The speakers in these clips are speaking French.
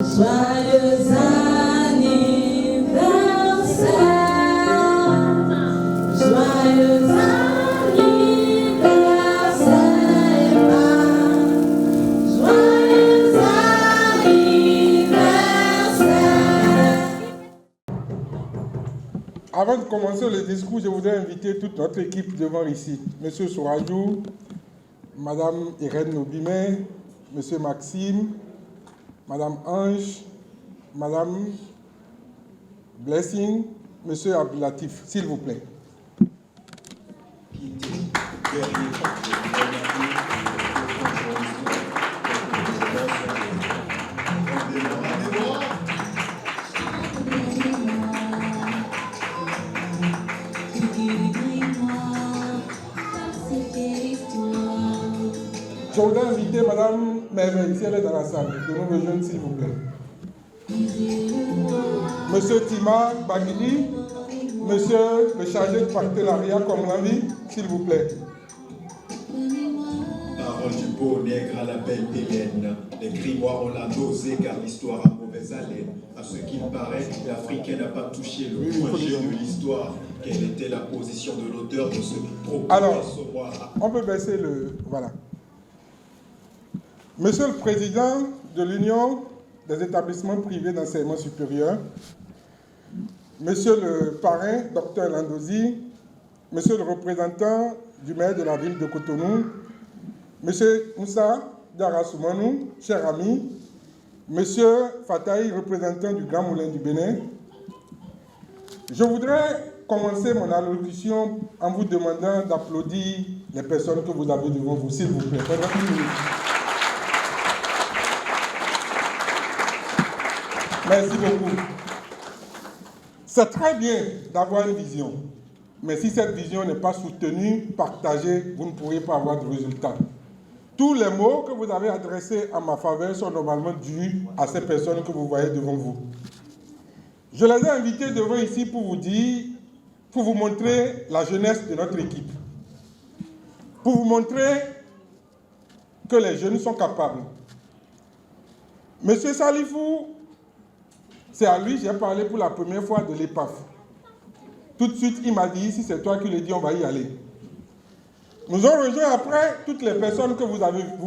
Joyeux anniversaire, joyeux anniversaire, joyeux anniversaire. Avant de commencer le discours, je voudrais inviter toute notre équipe devant ici. Monsieur Sourajou, Madame Irène Nobimé, Monsieur Maxime, Madame Ange, Madame Blessing, Monsieur Abdelatif, s'il vous plaît. Je voudrais inviter Madame Merveille, si elle est dans la salle, de nous rejoindre, s'il vous plaît. Monsieur Tima Baguili, Monsieur le chargé de partenariat comme l'envie, s'il vous plaît. Parole du beau nègre à la belle Hélène. Les grimoires ont la nausée car l'histoire a mauvaise haleine. À ce qu'il paraît, l'Africain n'a pas touché le point G de l'histoire. Quelle était la position de l'auteur de ce propos? Alors, on peut baisser le... Voilà. Monsieur le Président de l'Union des établissements privés d'enseignement supérieur, Monsieur le parrain, Dr Landozi, Monsieur le représentant du maire de la ville de Cotonou, Monsieur Moussa Diarra-Soumanou, cher ami, Monsieur Fataï, représentant du Grand Moulin du Bénin, je voudrais commencer mon allocution en vous demandant d'applaudir les personnes que vous avez devant vous, s'il vous plaît. Pendant une minute. Merci beaucoup. C'est très bien d'avoir une vision, mais si cette vision n'est pas soutenue, partagée, vous ne pourrez pas avoir de résultat. Tous les mots que vous avez adressés en ma faveur sont normalement dus à ces personnes que vous voyez devant vous. Je les ai invités devant ici pour vous dire, pour vous montrer la jeunesse de notre équipe, pour vous montrer que les jeunes sont capables. Monsieur Salifou, c'est à lui que j'ai parlé pour la première fois de l'EPAF. Tout de suite, il m'a dit, si c'est toi qui le dis, on va y aller. Nous avons rejoint après toutes les personnes que vous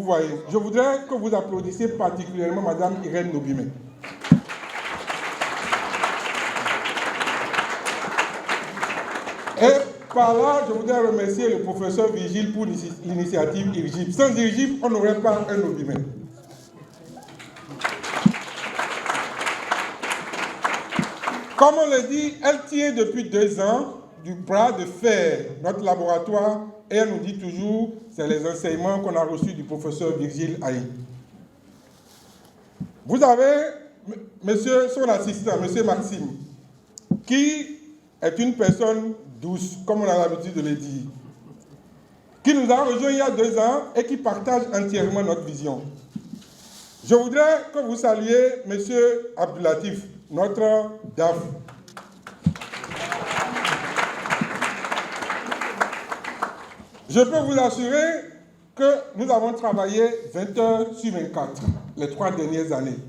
voyez. Je voudrais que vous applaudissiez particulièrement Madame Irène Nobimé. Et par là, je voudrais remercier le professeur Vigile pour l'initiative IRGIP. Sans IRGIP, on n'aurait pas un Nobimé. Comme on le dit, elle tient depuis 2 ans du bras de fer notre laboratoire et elle nous dit toujours, c'est les enseignements qu'on a reçus du professeur Virgile Haï. Vous avez monsieur, son assistant, monsieur Maxime, qui est une personne douce, comme on a l'habitude de le dire, qui nous a rejoints il y a 2 ans et qui partage entièrement notre vision. Je voudrais que vous saluiez monsieur Abdelatif, notre DAF. Je peux vous assurer que nous avons travaillé 20 heures sur 24 les 3 dernières années.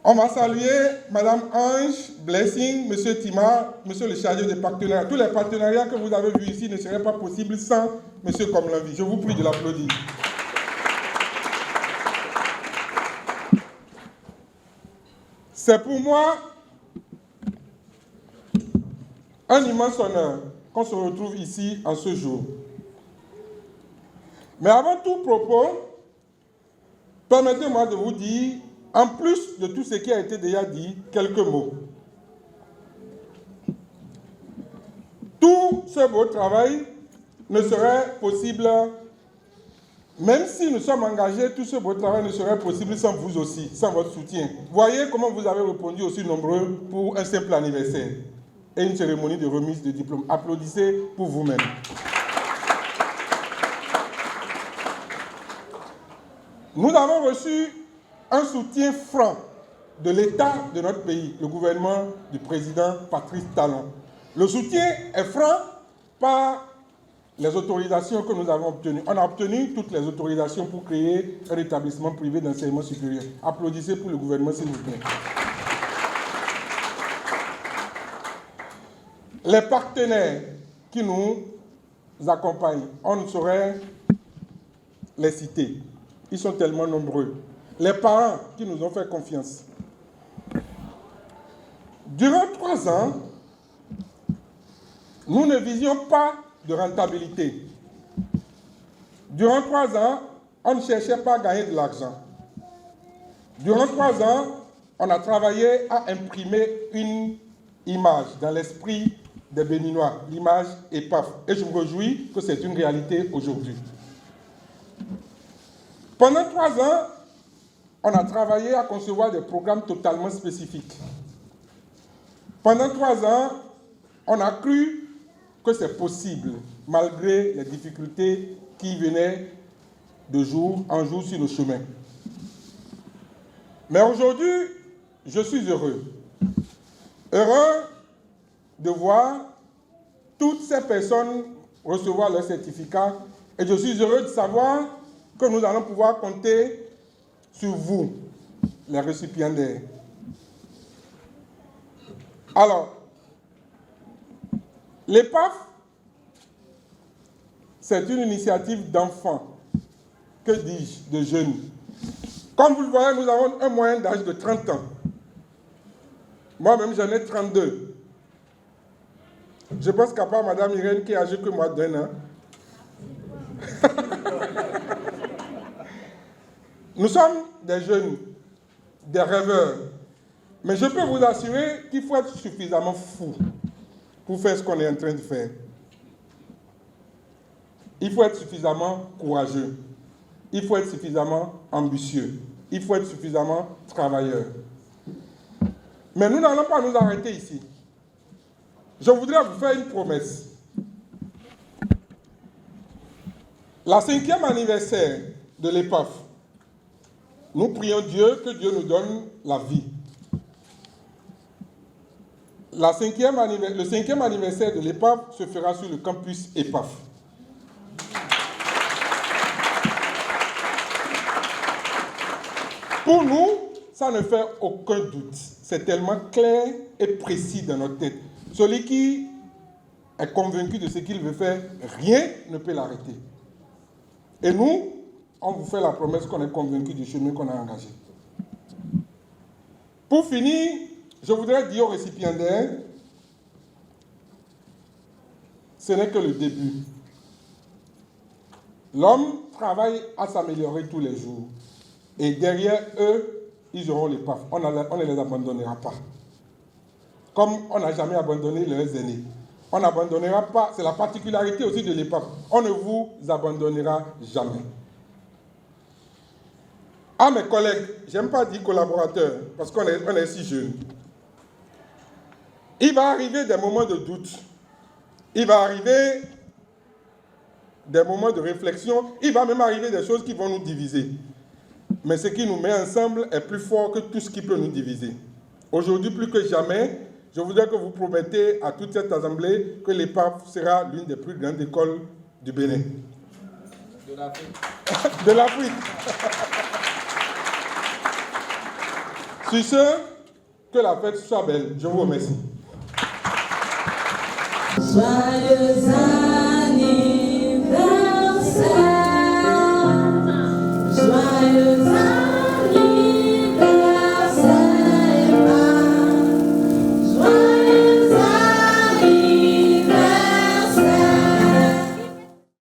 On va saluer Madame Ange, Blessing, Monsieur Tima, Monsieur le chargé des partenariats. Tous les partenariats que vous avez vus ici ne seraient pas possibles sans Monsieur Komlanvi. Je vous prie de l'applaudir. C'est pour moi un immense honneur qu'on se retrouve ici en ce jour. Mais avant tout propos, permettez-moi de vous dire, en plus de tout ce qui a été déjà dit, quelques mots. Tout ce beau travail ne serait possible, même si nous sommes engagés, tout ce beau travail ne serait possible sans vous aussi, sans votre soutien. Voyez comment vous avez répondu aussi nombreux pour un simple anniversaire et une cérémonie de remise de diplôme. Applaudissez pour vous-même. Nous avons reçu un soutien franc de l'État de notre pays, le gouvernement du président Patrice Talon. Le soutien est franc par les autorisations que nous avons obtenues. On a obtenu toutes les autorisations pour créer un établissement privé d'enseignement supérieur. Applaudissez pour le gouvernement, s'il vous plaît. Les partenaires qui nous accompagnent, on ne saurait les citer. Ils sont tellement nombreux. Les parents qui nous ont fait confiance. Durant 3 ans, nous ne visions pas de rentabilité. Durant 3 ans, on ne cherchait pas à gagner de l'argent. Durant 3 ans, on a travaillé à imprimer une image dans l'esprit des Béninois, l'image EPAF. Et je me réjouis que c'est une réalité aujourd'hui. Pendant 3 ans, on a travaillé à concevoir des programmes totalement spécifiques. Pendant 3 ans, on a cru que c'est possible, malgré les difficultés qui venaient de jour en jour sur le chemin. Mais aujourd'hui, je suis heureux. Heureux de voir toutes ces personnes recevoir leur certificat. Et je suis heureux de savoir que nous allons pouvoir compter sur vous, les récipiendaires. Alors, l'EPAF, c'est une initiative d'enfants, que dis-je, de jeunes. Comme vous le voyez, nous avons un moyen d'âge de 30 ans. Moi-même, j'en ai 32. Je pense qu'à part Mme Irène, qui est âgée que moi d'1 an. Nous sommes des jeunes, des rêveurs. Mais je peux vous assurer qu'il faut être suffisamment fou pour faire ce qu'on est en train de faire. Il faut être suffisamment courageux. Il faut être suffisamment ambitieux. Il faut être suffisamment travailleur. Mais nous n'allons pas nous arrêter ici. Je voudrais vous faire une promesse. La 5e anniversaire de l'EPAF, nous prions Dieu que Dieu nous donne la vie. Le 5e anniversaire de l'EPAF se fera sur le campus EPAF. Pour nous, ça ne fait aucun doute. C'est tellement clair et précis dans notre tête. Celui qui est convaincu de ce qu'il veut faire, rien ne peut l'arrêter. Et nous, on vous fait la promesse qu'on est convaincu du chemin qu'on a engagé. Pour finir, je voudrais dire aux récipiendaires, ce n'est que le début. L'homme travaille à s'améliorer tous les jours. Et derrière eux, ils auront l'EPAF. On ne les abandonnera pas. Comme on n'a jamais abandonné leurs aînés. On n'abandonnera pas, c'est la particularité aussi de l'EPAF. On ne vous abandonnera jamais. À mes collègues, j'aime pas dire collaborateurs, parce qu'on est si jeunes. Il va arriver des moments de doute. Il va arriver des moments de réflexion. Il va même arriver des choses qui vont nous diviser. Mais ce qui nous met ensemble est plus fort que tout ce qui peut nous diviser. Aujourd'hui, plus que jamais, je voudrais que vous promettez à toute cette assemblée que l'EPAF sera l'une des plus grandes écoles du Bénin. De l'Afrique. De l'Afrique. Sur ce, que la fête soit belle. Je vous remercie. Joyeux